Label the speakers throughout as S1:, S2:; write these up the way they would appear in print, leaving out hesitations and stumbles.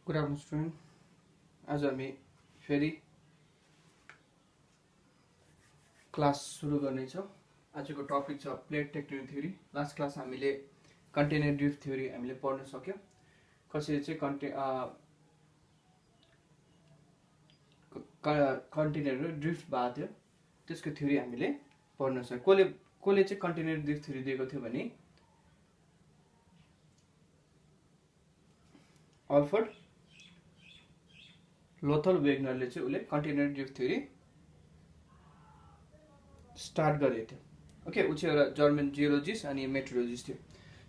S1: Good afternoon student. आज हामी फेरि क्लास सुरु गर्नेछौँ। आजको टपिक छ plate tectonic theory. Last class हामीले कन्टेनर ड्रिफ्ट थ्योरी हामीले पढ्न सक्यौँ। कसरी चाहिँ कन्टेनरहरू ड्रिफ्ट भएको थियो त्यसको थ्योरी हामीले पढ्न सक्यौँ। कसले चाहिँ कन्टेनर ड्रिफ्ट थ्योरी दिएको थियो भने अल्फ्रेड लोथल वेगनरले चाहिँ उसले कन्टेनर ड्रिफ्ट थ्योरी स्टार्ट गरेको थियो। ओके, ऊ चाहिँ एउटा जर्मन जियोलोजिस्ट अनि मेट्रोलोजिस्ट थियो।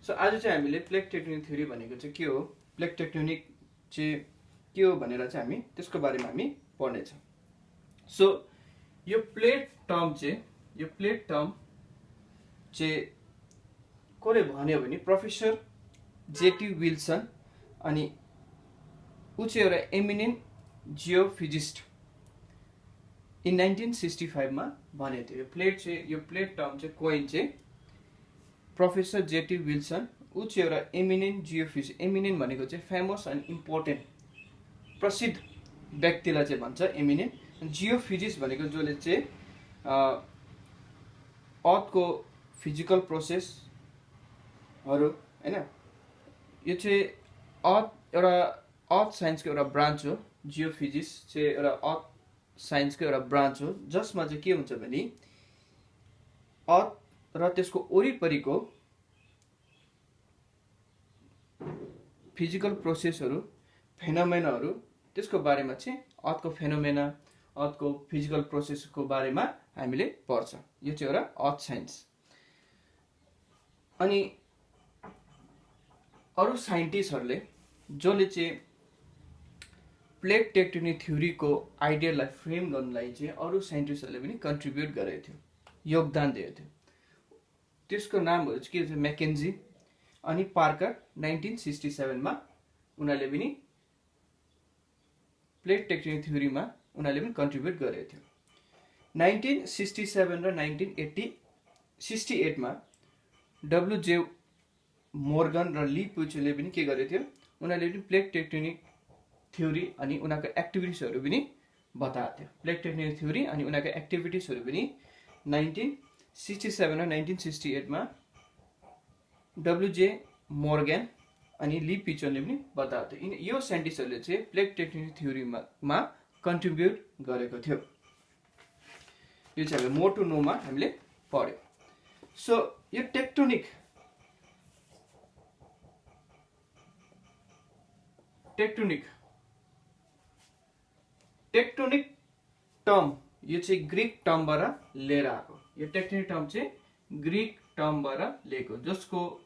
S1: सो आज चाहिँ हामीले प्लेट टेक्टोनिक थ्योरी भनेको चाहिँ के हो, प्लेट टेक्टोनिक चाहिँ के हो भनेर चाहिँ हामी त्यसको बारेमा हामी पढ्नेछौँ। सो यो प्लेट टर्म चाहिँ कसले भन्यो भने प्रोफेसर जेटी विल्सन, अनि ऊ चाहिँ एउटा एमिनेन्ट जियोफिजिस्ट इन 1965 मा भनेको थियो। यो प्लेट टर्म चाहिँ कोइन चाहिँ प्रोफेसर जेटी विल्सन, ऊ चाहिँ एउटा एमिनेन्ट जियोफिजिस्ट। एमिनेन्ट भनेको चाहिँ फेमस एन्ड इम्पोर्टेन्ट, प्रसिद्ध व्यक्तिलाई चाहिँ भन्छ एमिनेन्ट। जियोफिजिस्ट भनेको जसले चाहिँ अर्थको फिजिकल प्रोसेसहरू हैन, यो चाहिँ अर्थ साइन्सको एउटा ब्रान्च हो। जियोफिजिक्स चाहिँ एउटा अर्थ साइन्सको एउटा ब्रान्च हो, जसमा चाहिँ के हुन्छ भने अर्थ र त्यसको वरिपरिको फिजिकल प्रोसेसहरू, फेनोमेनाहरू, त्यसको बारेमा चाहिँ अर्थको फेनोमेना, अर्थको फिजिकल प्रोसेसको बारेमा हामीले पढ्छ। यो चाहिँ एउटा अर्थ साइन्स। अनि अरू साइन्टिस्टहरूले जसले चाहिँ प्लेट टेक्टोनिक थ्योरीको आइडियालाई फ्रेम गर्नलाई चाहिँ अरू साइन्टिस्टहरूले पनि कन्ट्रिब्युट गरेको थियो, योगदान दिएको थियो। त्यसको नामहरू चाहिँ के थियो, मैकेन्जी अनि पार्कर। 1967 मा उनीहरूले पनि प्लेट टेक्टोनिक थ्योरीमा उनीहरूले पनि कन्ट्रिब्युट गरेको थियो। 1967 र 1968 मा डब्ल्युजे मोर्गन र ली पुचेले पनि के गरेको थियो, उनीहरूले पनि प्लेट टेक्टोनिक थ्योरी अनि उनीहरूको एक्टिभिटिजहरू पनि बताएको थियो। प्लेट टेक्टोनिक थ्योरी अनि उनीहरूको एक्टिभिटिजहरू पनि 1967 र 1968 मा डब्ल्युजे मोर्गन अनि ली पिचनले पनि बताएको थियो। यो साइन्टिस्टहरूले चाहिँ प्लेट टेक्टोनिक थ्योरीमा कन्ट्रिब्युट गरेको थियो। यो चाहिँ हामीले मोर टु नोमा हामीले पढ्यौँ। सो यो टेक्टोनिक टर्म यो चाहिँ ग्रीक टर्मबाट लिएर आएको। यो टेक्टोनिक टर्म चाहिँ ग्रीक टर्मबाट लिएको, जसको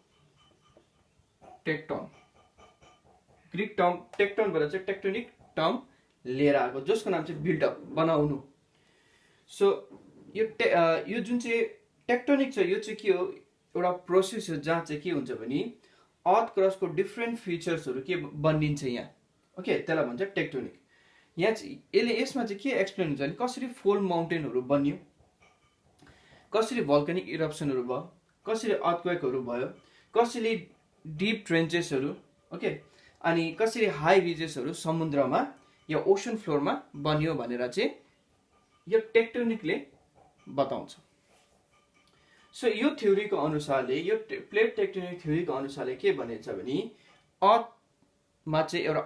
S1: टेक्टोनबाट चाहिँ टेक्टोनिक टर्म लिएर आएको, जसको नाम चाहिँ बिल्डअप, बनाउनु। सो यो जुन चाहिँ टेक्टोनिक छ, यो चाहिँ के हो, एउटा प्रोसेस हो जहाँ चाहिँ के हुन्छ भने अर्थ क्रस्टको डिफ्रेन्ट फिचर्सहरू के बनिन्छ यहाँ। ओके, त्यसलाई भन्छ टेक्टोनिक। यहाँ चाहिँ यसमा चाहिँ के एक्सप्लेन हुन्छ भने कसरी फोल्ड माउन्टेनहरू बन्यो, कसरी भल्कानिक इरप्सनहरू भयो, कसरी अर्थक्वेकहरू भयो, कसरी डिप ट्रेन्चेसहरू, ओके, अनि कसरी हाई रिजेसहरू समुद्रमा या ओसन फ्लोरमा बन्यो भनेर चाहिँ यो टेक्टोनिकले बताउँछ। सो यो थ्योरीको अनुसारले, यो प्लेट टेक्टोनिक थ्योरीको अनुसारले के भनेछ भने अर्थमा चाहिँ एउटा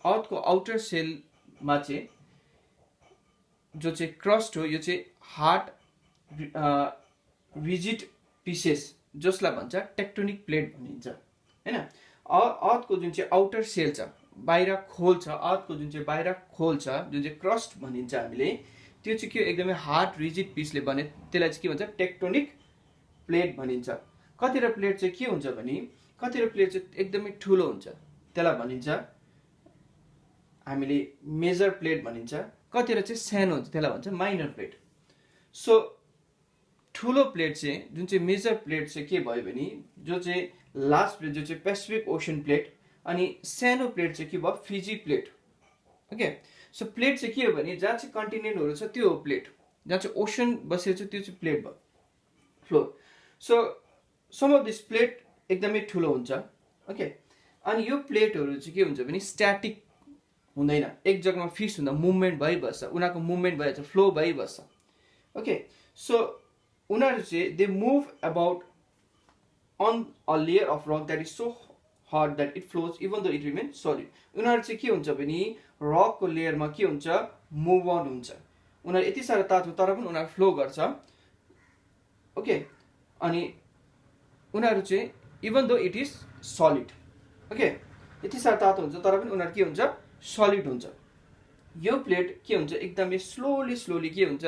S1: अर्थको आउटर सेलमा चाहिँ जो चाहिँ क्रस्ट हो, यो चाहिँ हार्ड रिजिड पिसेस, जसलाई भन्छ टेक्टोनिक प्लेट भनिन्छ हैन। अर्थको जुन चाहिँ आउटर सेल छ, बाहिर खोल छ, अर्थको जुन चाहिँ बाहिर खोल छ, जुन चाहिँ क्रस्ट भनिन्छ हामीले, त्यो चाहिँ के एकदमै हार्ड रिजिड पिसले बने, त्यसलाई चाहिँ के भन्छ, टेक्टोनिक प्लेट भनिन्छ। कतिवटा प्लेट चाहिँ के हुन्छ भने कतिवटा प्लेट चाहिँ एकदमै ठुलो हुन्छ, त्यसलाई भनिन्छ हामीले मेजर प्लेट भनिन्छ। कतिवटा चाहिँ सानो हुन्छ, त्यसलाई भन्छ माइनर प्लेट। सो ठुलो प्लेट चाहिँ जुन चाहिँ मेजर प्लेट चाहिँ के भयो भने जो चाहिँ लास्ट प्लेट जो चाहिँ पेसिफिक ओसन प्लेट, अनि सानो प्लेट चाहिँ के भयो, fizzy plate. Okay, so plate चाहिँ के हो भने जहाँ चाहिँ कन्टिनेन्टहरू छ त्यो हो प्लेट, जहाँ चाहिँ ओसन बसेको छ त्यो चाहिँ प्लेट भयो, floor. So sum of this plate एकदमै ठुलो हुन्छ। ओके, अनि यो प्लेटहरू चाहिँ के हुन्छ भने स्ट्याटिक हुँदैन, एक जग्गामा फिक्स हुँदा मुभमेन्ट भइबस्छ, उनीहरूको मुभमेन्ट भइहाल्छ, फ्लो भइबस्छ। ओके, सो उनीहरू चाहिँ they move about on a layer of rock that is so hard that it flows even though it remain solid. उनीहरू चाहिँ के हुन्छ भने रकको लेयरमा के हुन्छ, मुभ अन हुन्छ, उनीहरू यति साह्रो तातो तर पनि उनीहरू फ्लो गर्छ। ओके, अनि उनीहरू चाहिँ even though it is solid, okay, यति साह्रो तातो हुन्छ तर पनि उनीहरू के हुन्छ, सलिड हुन्छ। यो प्लेट के हुन्छ, एकदमै स्लोली के हुन्छ,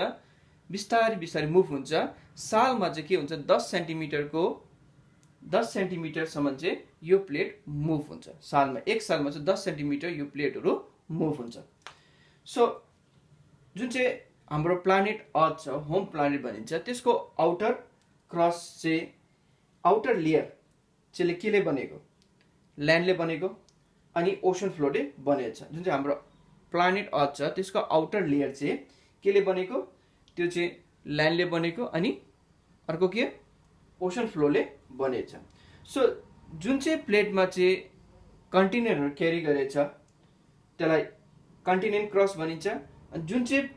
S1: बिस्तारै मुभ हुन्छ। सालमा चाहिँ के हुन्छ, 10 सेन्टिमिटरसम्म चाहिँ यो प्लेट मुभ हुन्छ सालमा, एक सालमा चाहिँ 10 सेन्टिमिटर यो प्लेटहरू मुभ हुन्छ। सो जुन चाहिँ हाम्रो प्लानेट अर्थ छ, होम प्लानेट भनिन्छ, त्यसको आउटर क्रस चाहिँ, आउटर लेयर चाहिँ केले बनेको, ल्यान्डले बनेको अनि ओसन फ्लोरले बनेको छ। जुन चाहिँ हाम्रो प्लानेट अर्थ छ त्यसको आउटर लेयर चाहिँ केले बनेको, त्यो चाहिँ ल्यान्डले बनेको अनि अर्को के, ओसन फ्लोरले बनेको छ। सो जुन चाहिँ प्लेटमा चाहिँ कन्टिनेन्टहरू क्यारी गरेछ त्यसलाई कन्टिनेन्ट क्रस भनिन्छ। अनि जुन चाहिँ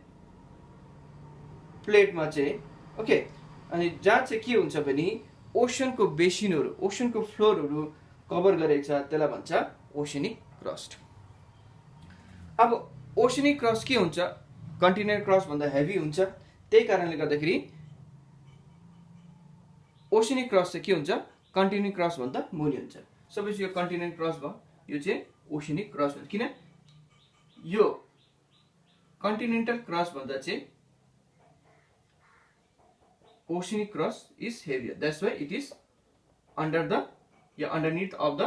S1: प्लेटमा चाहिँ ओके, अनि जहाँ चाहिँ के हुन्छ भने ओसनको बेसिनहरू, ओसनको फ्लोरहरू कभर गरेको छ त्यसलाई भन्छ ओसेनिक क्रस्ट। अब ओसेनिक क्रस्ट के हुन्छ, कन्टिनेन्ट क्रस्ट भन्दा हेभी हुन्छ, त्यही कारणले गर्दाखेरि ओसेनिक क्रस्ट चाहिँ के हुन्छ, कन्टिनेन्ट क्रस्ट भन्दा मुनि हुन्छ। सपोज यो कन्टिनेन्ट क्रस्ट भयो, यो चाहिँ ओसेनिक क्रस्ट भन्छ, किन यो कन्टिनेन्टल क्रस्ट भन्दा चाहिँ oceanic crust is heavier, that's why it is under the yeah underneath of the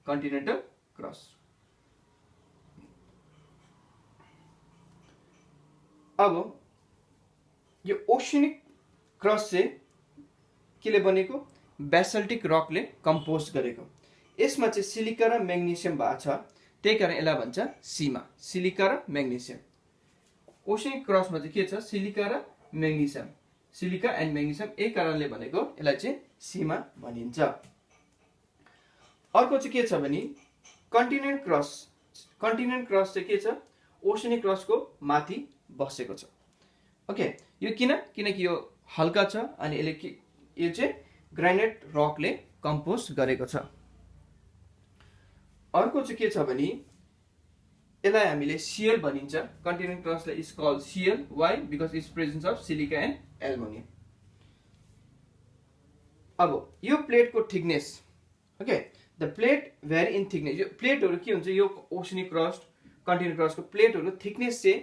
S1: continental crust. अब यो ओसेनिक क्रस्ट चाहिँ केले बनेको, बेसल्टिक रकले कम्पोज गरेको। यसमा चाहिँ सिलिका र म्याग्नेसियम भएको छ, त्यही कारण यसलाई भन्छ सीमा, सिलिका र म्याग्नेसियम। ओसेनिक क्रस्टमा चाहिँ के छ, सिलिका र म्याग्नेसियम, सिलिका एन्ड म्याग्नेसियम, यही कारणले भनेको यसलाई चाहिँ सीमा भनिन्छ। अर्को चाहिँ के छ भने कन्टिनेन्ट क्रस्ट। कन्टिनेन्ट क्रस्ट चाहिँ के छ, ओसेनिक क्रस्टको माथि बसेको छ। ओके, यो किनकि यो हल्का छ अनि यसले यो चाहिँ ग्रानाइट रकले कम्पोज गरेको छ। अर्को चाहिँ के छ भने यसलाई हामीले सिएल भनिन्छ, कन्टिनेन्ट क्रस्टलाई is called sial, why because its presence of silica and aluminium. अब यो प्लेटको thickness, okay, the plate vary in thickness. यो प्लेटहरू के हुन्छ, यो ओसेनिक क्रस्ट, कन्टिनेन्ट क्रस्टको प्लेटहरू थिकनेस चाहिँ,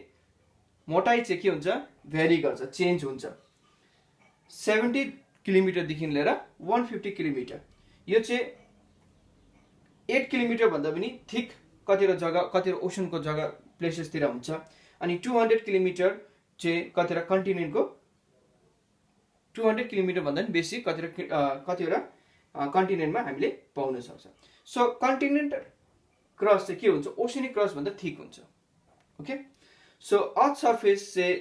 S1: मोटाइ चाहिँ के हुन्छ, भेरी गर्छ, चेन्ज हुन्छ। 70 किलोमिटरदेखि लिएर 150 किलोमिटर, यो चाहिँ 8 किलोमिटर भन्दा पनि थिक कतिवटा जग्गा, कतिवटा ओसनको जग्गा प्लेसेसतिर हुन्छ। अनि 200 किलोमिटर चाहिँ कतिवटा कन्टिनेन्टको, 200 किलोमिटर भन्दा पनि बेसी कतिवटा कन्टिनेन्टमा हामीले पाउन सक्छ। सो कन्टिनेन्ट क्रस्ट चाहिँ के हुन्छ, ओसेनिक क्रस्ट भन्दा थिक हुन्छ। ओके, सो अर्थ सर्फेस चाहिँ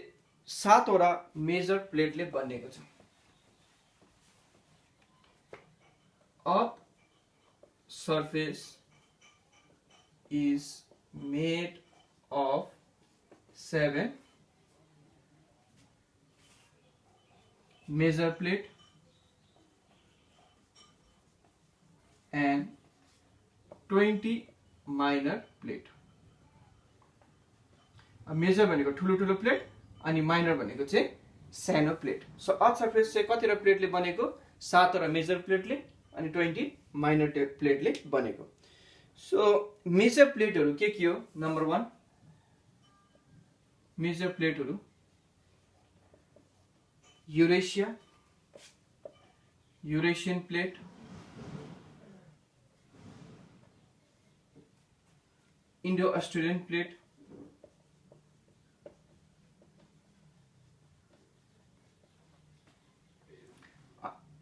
S1: 7वटा मेजर प्लेटले बनिएको छ। Earth surface is made of 7 major plate and 20 minor plate। Major भनेको ठुलो प्लेट अनि माइनर भनेको चाहिँ सानो प्लेट। सो अर्थ सर्फेस चाहिँ कतिवटा प्लेटले बनेको, 7वटा मेजर प्लेटले अनि 20 माइनर प्लेटले बनेको। सो मेजर प्लेटहरू के हो, नम्बर 1 मेजर प्लेटहरू Eurasia, Eurasian plate, Indo Australian plate,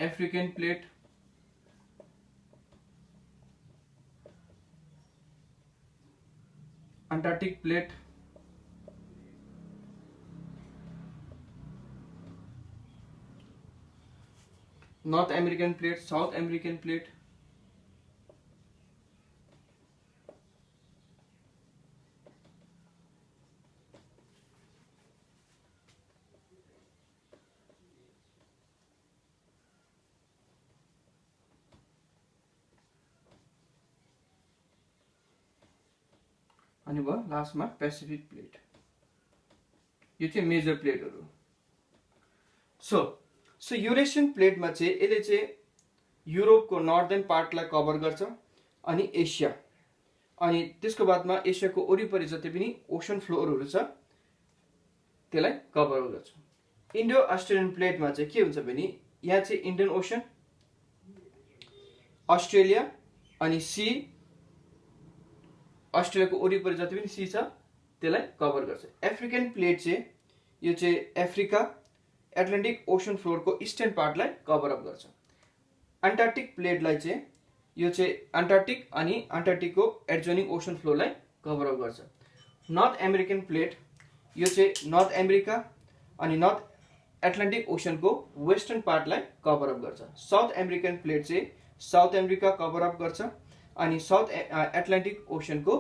S1: African plate, Antarctic plate, north American plate, south American plate, अनि भयो लास्टमा पेसिफिक प्लेट। यो चाहिँ मेजर प्लेटहरू। सो युरेसियन प्लेटमा चाहिँ यसले चाहिँ युरोपको नर्दर्न पार्टलाई कभर गर्छ अनि एसिया, अनि त्यसको बादमा एसियाको वरिपरि जति पनि ओसन फ्लोरहरू छ त्यसलाई कभर गर्छ। इन्डो अस्ट्रेलियन प्लेटमा चाहिँ के हुन्छ भने यहाँ चाहिँ इन्डियन ओसन, अस्ट्रेलिया अनि सी, अस्ट्रेलियाको वरिपरि जति पनि सी छ त्यसलाई कभर गर्छ। अफ्रिकन प्लेट चाहिँ यो चाहिँ अफ्रिका, एटलान्टिक ओसन फ्लोरको इस्टर्न पार्टलाई कभर अप गर्छ। अन्टार्कटिक प्लेटलाई चाहिँ यो चाहिँ अन्टार्कटिक अनि अन्टार्कटिकको एडजोइनिङ ओसन फ्लोरलाई कभर अप गर्छ। नर्थ अमेरिकन प्लेट यो चाहिँ नर्थ अमेरिका अनि नर्थ एटलान्टिक ओसनको वेस्टर्न पार्टलाई कभर अप गर्छ। साउथ अमेरिकन प्लेट चाहिँ साउथ अमेरिका कभर अप गर्छ अनि साउथ एटलान्टिक ओसनको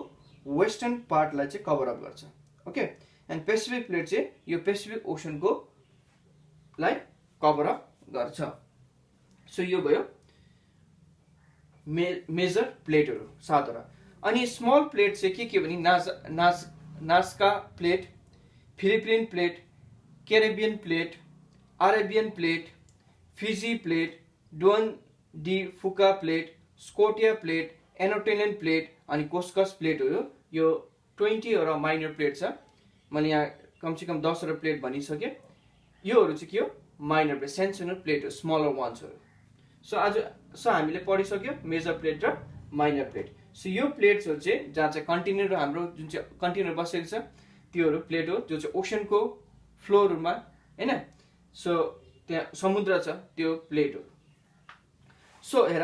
S1: वेस्टर्न पार्टलाई चाहिँ कभर अप गर्छ। ओके, एन्ड पेसिफिक प्लेट चाहिँ यो पेसिफिक ओसनको लाई कभर अप गर्छ। सो यो भयो मेजर प्लेटहरू 7 वटा। अनि स्मल प्लेट चाहिँ के भने Nazca plate, Philippine plate, Caribbean plate, Arabian plate, Fiji plate, Juan de Fuca plate, Scotia plate, Anatolian plate अनि कोस्कस प्लेट हो। यो 20 वटा माइनर प्लेट छ। मैले यहाँ कमसेकम 10 वटा प्लेट भनिसकेँ। योहरू चाहिँ के हो, माइनर प्लेट, सानसानो प्लेट हो, स्मलर वान्सहरू। सो हामीले पढिसक्यो मेजर प्लेट र माइनर प्लेट। सो यो प्लेट्सहरू चाहिँ जहाँ चाहिँ कन्टेनर हाम्रो जुन चाहिँ कन्टेनर बसेको छ त्योहरू प्लेट हो, जो चाहिँ ओसनको फ्लोरहरूमा हैन, सो त्यहाँ समुद्र छ त्यो प्लेट हो। सो हेर,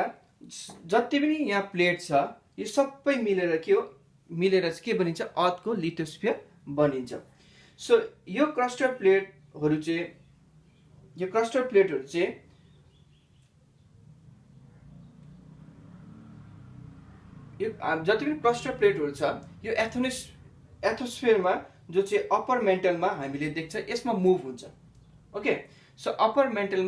S1: जति पनि यहाँ प्लेट छ यो सबै मिलेर के हो, मिलेर चाहिँ के बनिन्छ, अर्थको लिथोस्फियर बनिन्छ। सो यो क्रस्टर प्लेटहरू चाहिँ, यो क्रस्टर प्लेटहरू चाहिँ यो जति पनि क्रस्टर प्लेटहरू छ यो एथोस्फियरमा जो चाहिँ अप्पर मेन्टलमा हामीले देख्छ यसमा मुभ हुन्छ। ओके, सो अप्पर मेन्टल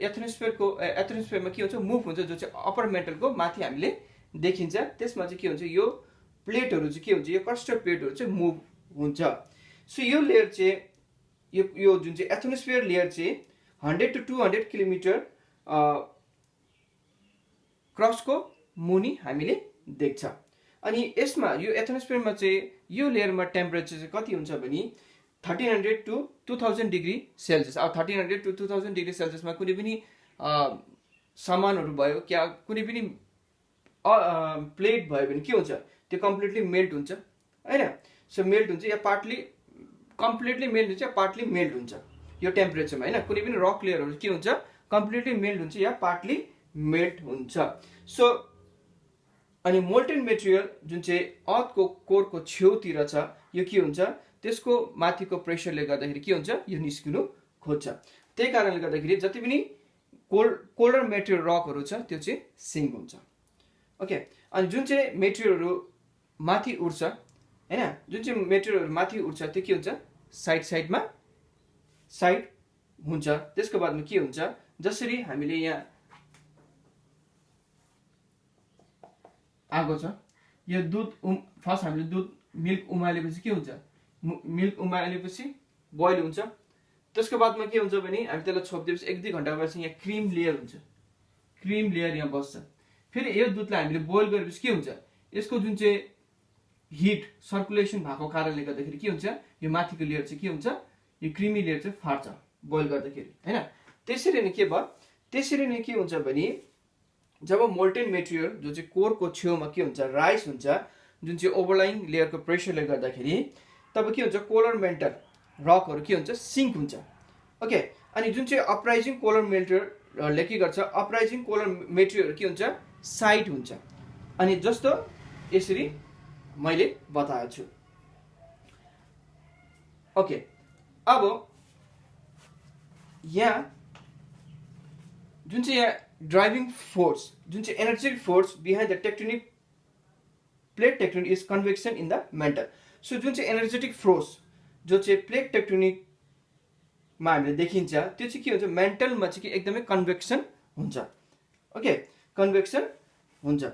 S1: एथोस्फियरमा के हुन्छ, मुभ हुन्छ, जो चाहिँ अप्पर मेन्टलको माथि हामीले देखिन्छ। त्यसमा चाहिँ के हुन्छ, यो प्लेटहरू चाहिँ के हुन्छ, यो क्रस्टर प्लेटहरू चाहिँ मुभ हुन्छ। सो यो लेयर चाहिँ यो जुन चाहिँ एथोस्फियर लेयर चाहिँ 100 to 200 किलोमिटर क्रसको मुनि हामीले देख्छ। अनि यसमा यो एथोस्फियरमा चाहिँ यो लेयरमा टेम्परेचर चाहिँ कति हुन्छ भने 1300 to 2000 डिग्री सेल्सियस। अब 1300 to 2000 डिग्री सेल्सियसमा कुनै पनि सामानहरू भयो, क्या कुनै पनि प्लेट भयो भने के हुन्छ, त्यो कम्प्लिटली मेल्ट हुन्छ हैन। सो मेल्ट हुन्छ या पार्टली कम्प्लिटली मेल्ट हुन्छ या पार्टली मेल्ट हुन्छ यो टेम्परेचरमा हैन। कुनै पनि रक लेयरहरू के हुन्छ, कम्प्लिटली मेल्ट हुन्छ या पार्टली मेल्ट हुन्छ। सो अनि मोल्टेन मेटेरियल जुन चाहिँ अर्थको कोरको छेउतिर छ यो के हुन्छ, त्यसको माथिको प्रेसरले गर्दाखेरि के हुन्छ, यो निस्किनु खोज्छ। त्यही कारणले गर्दाखेरि जति पनि कोल्डर मेटेरियल रकहरू छ त्यो चाहिँ सिङ्क हुन्छ। ओके, अनि जुन चाहिँ मेटेरियलहरू माथि उड्छ हैन, जुन चाहिँ मेटेरियलहरू माथि उड्छ त्यो के हुन्छ, साइडमा साइड हुन्छ। त्यसको बादमा के हुन्छ, जसरी हामीले यहाँ आगो छ, यो दुध फर्स्ट हामीले दुध मिल्क उमालेपछि के हुन्छ, मिल्क उमालेपछि बोइल हुन्छ। त्यसको बादमा के हुन्छ भने हामी त्यसलाई छोपिदिएपछि 1-2 घन्टा पछि यहाँ क्रिम लेयर हुन्छ, क्रिम लेयर यहाँ बस्छ। फेरि यो दुधलाई हामीले बोइल गरेपछि के हुन्छ, यसको जुन चाहिँ हिट सर्कुलेसन भएको कारणले गर्दाखेरि के हुन्छ, यो माथिको लेयर चाहिँ के हुन्छ, यो क्रिमी लेयर चाहिँ फाट्छ बोइल गर्दाखेरि हैन। त्यसरी नै के भयो, त्यसरी नै के हुन्छ भने जब मोल्टेन मेटेरियल जो चाहिँ कोरको छेउमा के हुन्छ, राइस हुन्छ, जुन चाहिँ ओभरलाइङ लेयरको प्रेसरले गर्दाखेरि तब के हुन्छ, कोलर मेन्टल रकहरू के हुन्छ, सिङ्क हुन्छ। ओके, अनि जुन चाहिँ अपराइजिङ कोलर मेटेरियलले के गर्छ, अपराइजिङ कोलर मेटेरियल के हुन्छ, साइड हुन्छ। अनि जस्तो यसरी मैले बताएको छु। ओके, अब यहाँ जुन चाहिँ यहाँ ड्राइभिङ फोर्स, जुन चाहिँ energetic force behind the tectonic plate tectonic is convection in the mental. So जुन चाहिँ एनर्जेटिक फोर्स जो चाहिँ प्लेट टेक्टोनिकमा हामीले देखिन्छ त्यो चाहिँ के हुन्छ, मेन्टलमा चाहिँ कि एकदमै कन्वेक्सन हुन्छ। ओके, कन्वेक्सन हुन्छ।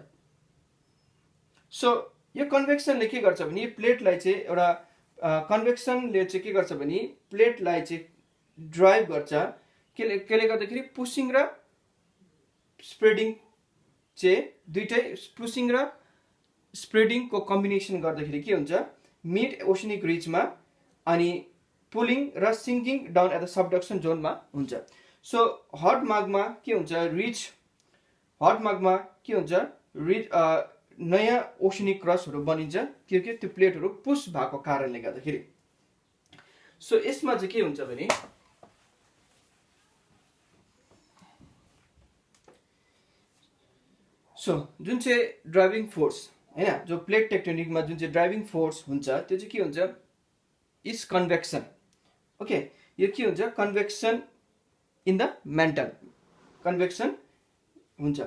S1: सो यो कन्भेक्सनले के गर्छ भने प्लेटलाई चाहिँ एउटा कन्भेक्सनले चाहिँ के गर्छ भने प्लेटलाई चाहिँ ड्राइभ गर्छ। केले गर्दाखेरि पुसिङ र स्प्रेडिङ चाहिँ दुइटै पुसिङ र स्प्रेडिङको कम्बिनेसन गर्दाखेरि के हुन्छ मिड ओशनिक रिजमा अनि पुलिङ र सिङ्किङ डाउन एट द सबडक्सन जोनमा हुन्छ। सो हट मागमा के हुन्छ रिज नयाँ ओशनिक क्रसहरू बनिन्छ त्यो प्लेटहरू पुस भएको कारणले गर्दाखेरि। सो यसमा चाहिँ के हुन्छ भने जुन चाहिँ ड्राइभिङ फोर्स हैन जो प्लेट टेक्टोनिकमा जुन चाहिँ ड्राइभिङ फोर्स हुन्छ त्यो चाहिँ के हुन्छ इज कन्भेक्सन। ओके, यो के हुन्छ convection in the mantle convection हुन्छ।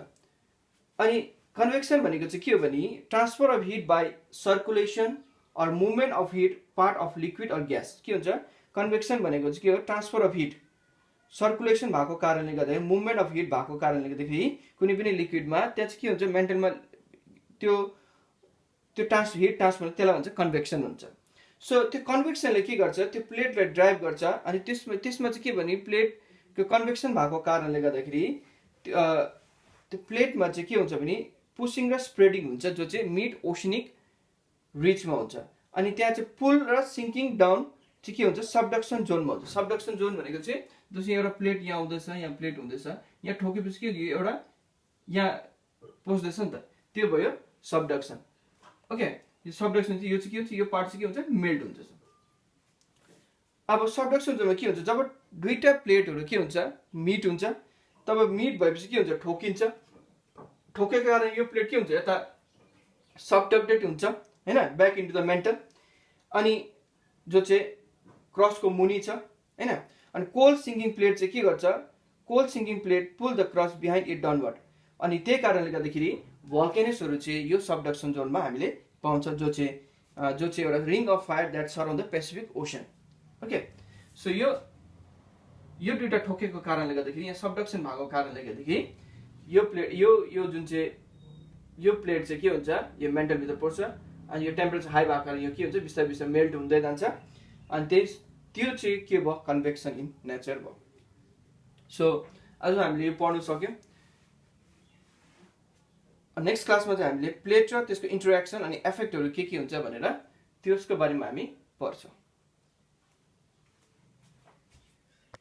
S1: अनि कन्भेक्सन भनेको चाहिँ के हो भने transfer of heat by circulation or movement of heat part of liquid or gas. के हुन्छ कन्भेक्सन भनेको चाहिँ के हो ट्रान्सफर अफ हिट सर्कुलेसन भएको कारणले गर्दा मुभमेन्ट अफ हिट भएको कारणले गर्दाखेरि कुनै पनि लिक्विडमा त्यहाँ चाहिँ के हुन्छ मेन्टलमा त्यो हिट ट्रान्सफर त्यसलाई भन्छ कन्भेक्सन हुन्छ। सो त्यो कन्भेक्सनले के गर्छ त्यो प्लेटलाई ड्राइभ गर्छ अनि त्यसमा चाहिँ के भने प्लेटको कन्भेक्सन भएको कारणले गर्दाखेरि त्यो प्लेटमा चाहिँ के हुन्छ भने पुसिङ र स्प्रेडिङ हुन्छ जो चाहिँ मिड ओशनिक रिजमा हुन्छ। अनि त्यहाँ चाहिँ पुल र सिङ्किङ डाउन चाहिँ के हुन्छ सबडक्सन जोनमा हुन्छ। सबडक्सन जोन भनेको चाहिँ जस्तै एउटा प्लेट यहाँ आउँदैछ यहाँ प्लेट हुँदैछ यहाँ ठोकेपछि के एउटा यहाँ पस्दैछ नि त त्यो भयो सबडक्सन। ओके, यो सबडक्सन चाहिँ यो चाहिँ के हुन्छ यो पार्ट चाहिँ के हुन्छ मेल्ट हुन्छ। अब सबडक्सन जोनमा के हुन्छ जब दुईटा प्लेटहरू के हुन्छ मिट हुन्छ तब मिट भएपछि के हुन्छ ठोकिन्छ। ठोकेको कारण यो प्लेट के हुन्छ यता सबडक्टेड हुन्छ हैन ब्याक इन्टु द मेन्टल। अनि जो चाहिँ क्रसको मुनि छ हैन। अनि कोल्ड सिङ्किङ प्लेट चाहिँ के गर्छ cold sinking plate pull the cross behind it downward. अनि त्यही कारणले गर्दाखेरि भल्केनसहरू चाहिँ यो सबडक्सन जोनमा हामीले पाउँछ जो चाहिँ एउटा ring of fire that surround the Pacific ocean. Okay, so यो दुईटा ठोकेको कारणले गर्दाखेरि यहाँ सबडक्सन भएको कारणले गर्दाखेरि यो प्लेट यो जुन चाहिँ यो प्लेट चाहिँ के हुन्छ यो मेन्टलभित्र पर्छ अनि यो टेम्परेचर हाई भएको कारण यो के हुन्छ बिस्तारै बिस्तारै मेल्ट हुँदै जान्छ अनि त्यो चाहिँ के भयो कन्भेक्सन इन नेचर भयो। सो आज हामीले यो पढ्नु सक्यौँ। नेक्स्ट क्लासमा चाहिँ हामीले प्लेट र त्यसको इन्टरेक्सन अनि इफेक्टहरू के हुन्छ भनेर त्यसको बारेमा हामी पढ्छौँ।